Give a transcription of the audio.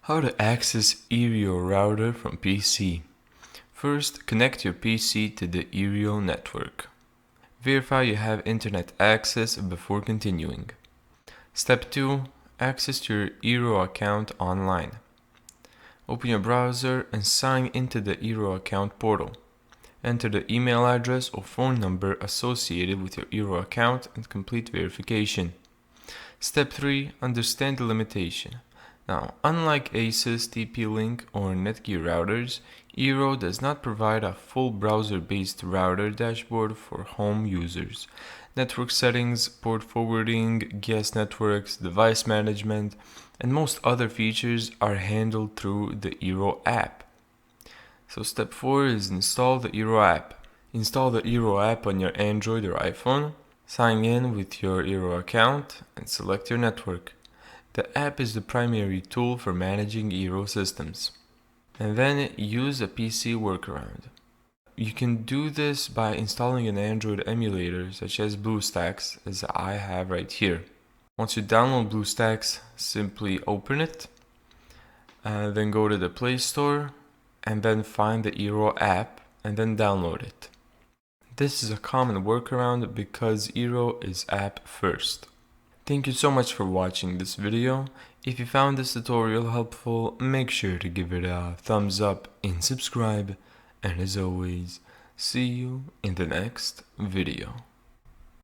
How to access Eero router from PC. First, connect your PC to the Eero network. Verify you have internet access before continuing. Step 2. Access your Eero account online. Open your browser and sign into the Eero account portal. Enter the email address or phone number associated with your Eero account and complete verification. Step 3. Understand the limitation. Now, unlike ASUS, TP-Link, or Netgear routers, Eero does not provide a full browser-based router dashboard for home users. Network settings, port forwarding, guest networks, device management, and most other features are handled through the Eero app. So step 4 is install the Eero app. Install the Eero app on your Android or iPhone. Sign in with your Eero account and select your network. The app is the primary tool for managing Eero systems. And then use a PC workaround. You can do this by installing an Android emulator such as BlueStacks, as I have right here. Once you download BlueStacks, simply open it, then go to the Play Store, and then find the Eero app, and then download it. This is a common workaround because Eero is app first. Thank you so much for watching this video. If you found this tutorial helpful, make sure to give it a thumbs up and subscribe. And as always, see you in the next video.